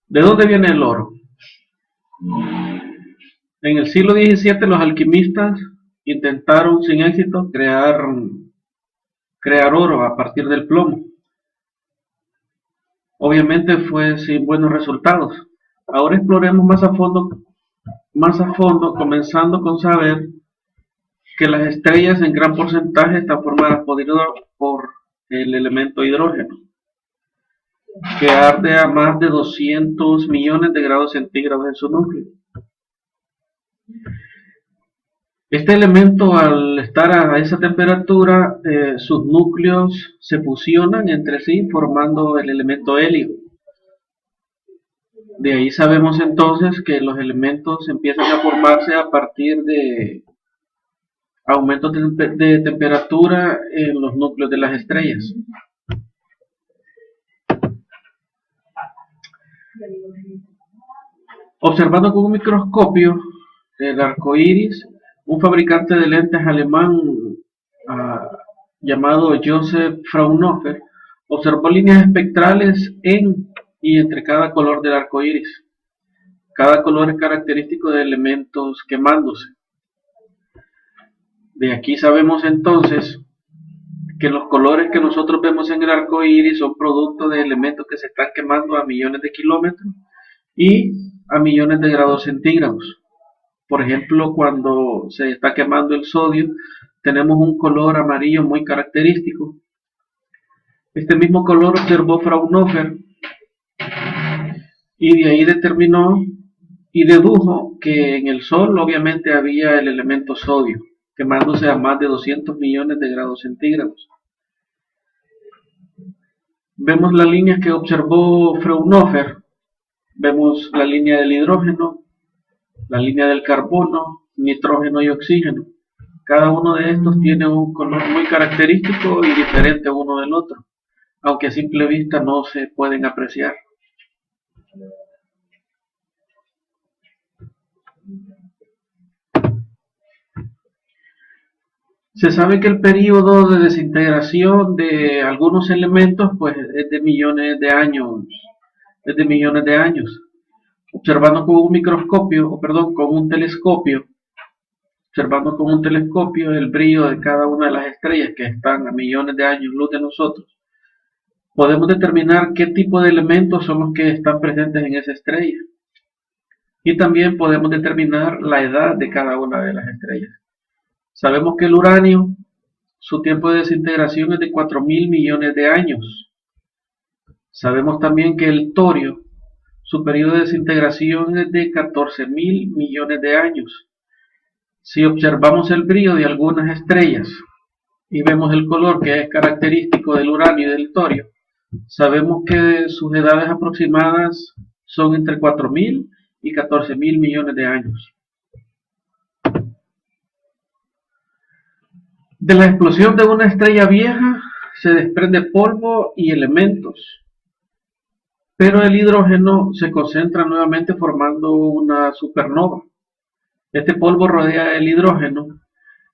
¿De dónde viene el oro? En el siglo XVII los alquimistas intentaron sin éxito crear oro a partir del plomo. Obviamente fue sin buenos resultados. Ahora exploremos más a fondo, comenzando con saber que las estrellas en gran porcentaje están formadas por el elemento hidrógeno, que arde a más de 200 millones de grados centígrados en su núcleo. Este elemento, al estar a esa temperatura, sus núcleos se fusionan entre sí formando el elemento helio. De ahí sabemos entonces que los elementos empiezan a formarse a partir de aumentos de temperatura en los núcleos de las estrellas. Observando con un microscopio el arco iris, un fabricante de lentes alemán llamado Joseph Fraunhofer observó líneas espectrales en y entre cada color del arco iris. Cada color es característico de elementos quemándose. De aquí sabemos entonces que los colores que nosotros vemos en el arco iris son producto de elementos que se están quemando a millones de kilómetros y a millones de grados centígrados. Por ejemplo, cuando se está quemando el sodio, tenemos un color amarillo muy característico. Este mismo color observó Fraunhofer y de ahí determinó y dedujo que en el Sol obviamente había el elemento sodio, quemándose a más de 200 millones de grados centígrados. Vemos las líneas que observó Fraunhofer, vemos la línea del hidrógeno, la línea del carbono, nitrógeno y oxígeno. Cada uno de estos tiene un color muy característico y diferente uno del otro, aunque a simple vista no se pueden apreciar. Se sabe que el periodo de desintegración de algunos elementos pues, es de millones de años. Observando con un microscopio, con un telescopio, observando con un telescopio el brillo de cada una de las estrellas que están a millones de años luz de nosotros, podemos determinar qué tipo de elementos son los que están presentes en esa estrella. Y también podemos determinar la edad de cada una de las estrellas. Sabemos que el uranio, su tiempo de desintegración es de 4.000 millones de años. Sabemos también que el torio, su periodo de desintegración es de 14.000 millones de años. Si observamos el brillo de algunas estrellas y vemos el color que es característico del uranio y del torio, sabemos que sus edades aproximadas son entre 4.000 y 14.000 millones de años. De la explosión de una estrella vieja se desprende polvo y elementos, pero el hidrógeno se concentra nuevamente formando una supernova. Este polvo rodea el hidrógeno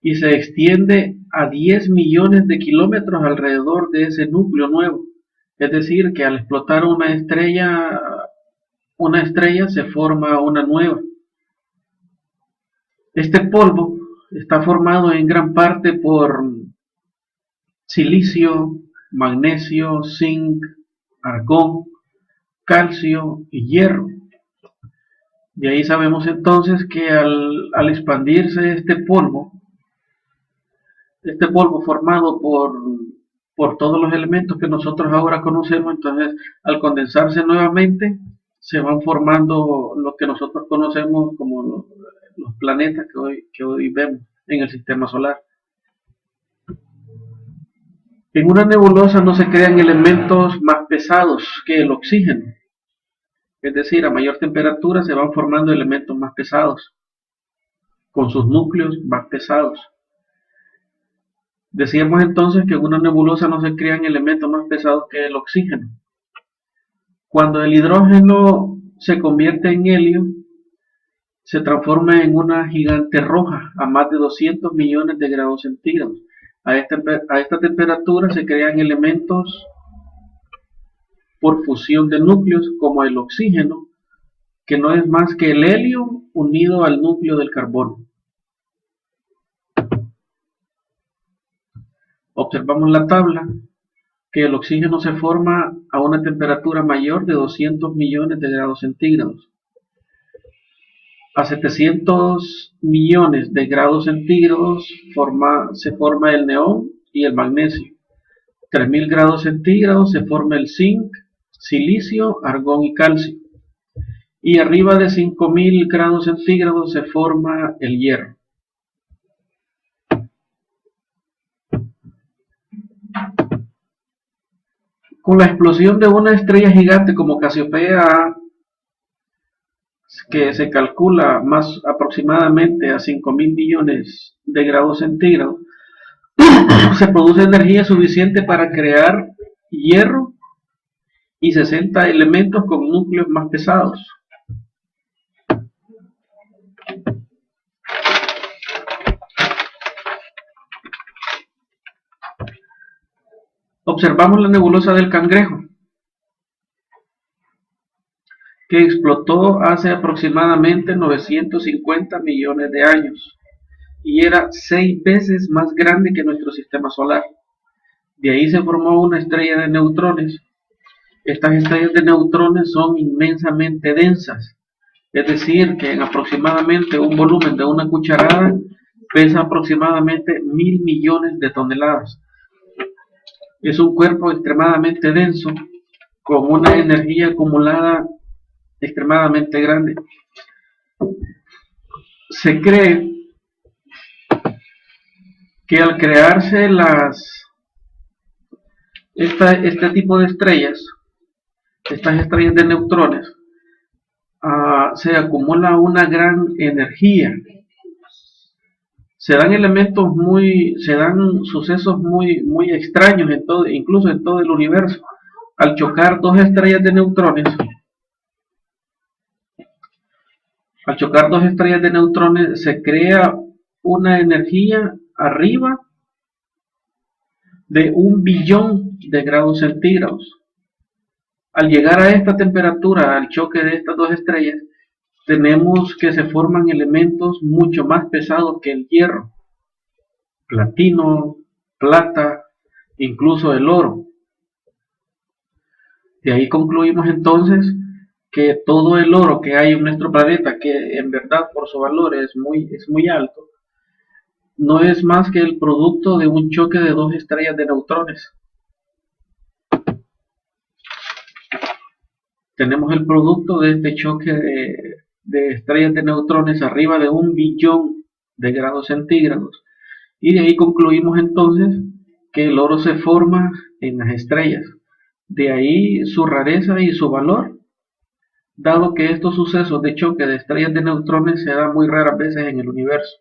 y se extiende a 10 millones de kilómetros alrededor de ese núcleo nuevo. Es decir, que al explotar una estrella se forma una nueva. Este polvo está formado en gran parte por silicio, magnesio, zinc, argón, calcio y hierro. De ahí sabemos entonces que al expandirse este polvo formado por todos los elementos que nosotros ahora conocemos, entonces al condensarse nuevamente se van formando lo que nosotros conocemos como los planetas que hoy vemos en el sistema solar. En una nebulosa no se crean elementos más pesados que el oxígeno. Es decir, a mayor temperatura se van formando elementos más pesados, con sus núcleos más pesados. Decíamos entonces que en una nebulosa no se crean elementos más pesados que el oxígeno. Cuando el hidrógeno se convierte en helio, se transforma en una gigante roja a más de 200 millones de grados centígrados. A esta temperatura se crean elementos por fusión de núcleos, como el oxígeno, que no es más que el helio unido al núcleo del carbono. Observamos la tabla que el oxígeno se forma a una temperatura mayor de 200 millones de grados centígrados. A 700 millones de grados centígrados se forma el neón y el magnesio. 3000 grados centígrados se forma el zinc, silicio, argón y calcio. Y arriba de 5000 grados centígrados se forma el hierro. Con la explosión de una estrella gigante como Casiopea A, que se calcula más aproximadamente a 5000 millones de grados centígrados, se produce energía suficiente para crear hierro y 60 elementos con núcleos más pesados. Observamos la nebulosa del Cangrejo, que explotó hace aproximadamente 950 millones de años y era 6 veces más grande que nuestro sistema solar. De ahí se formó una estrella de neutrones. Estas estrellas de neutrones son inmensamente densas, es decir, que en aproximadamente un volumen de una cucharada pesa aproximadamente 1000 millones de toneladas. Es un cuerpo extremadamente denso, con una energía acumulada extremadamente grande. Se cree que al crearse este tipo de estrellas, estas estrellas de neutrones, se acumula una gran energía. Se dan sucesos muy extraños incluso en todo el universo. Al chocar dos estrellas de neutrones, se crea una energía arriba de 1 billón de grados centígrados. Al llegar a esta temperatura, al choque de estas dos estrellas, tenemos que se forman elementos mucho más pesados que el hierro, platino, plata, incluso el oro. De ahí concluimos entonces que todo el oro que hay en nuestro planeta, que en verdad por su valor es muy alto, no es más que el producto de un choque de dos estrellas de neutrones. Tenemos el producto de este choque de estrellas de neutrones arriba de 1 billón de grados centígrados. Y de ahí concluimos entonces que el oro se forma en las estrellas. De ahí su rareza y su valor, dado que estos sucesos de choque de estrellas de neutrones se dan muy raras veces en el universo.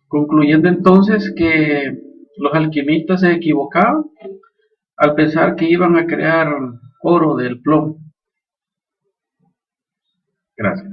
Concluyendo entonces que los alquimistas se equivocaban al pensar que iban a crear oro del plomo. Gracias.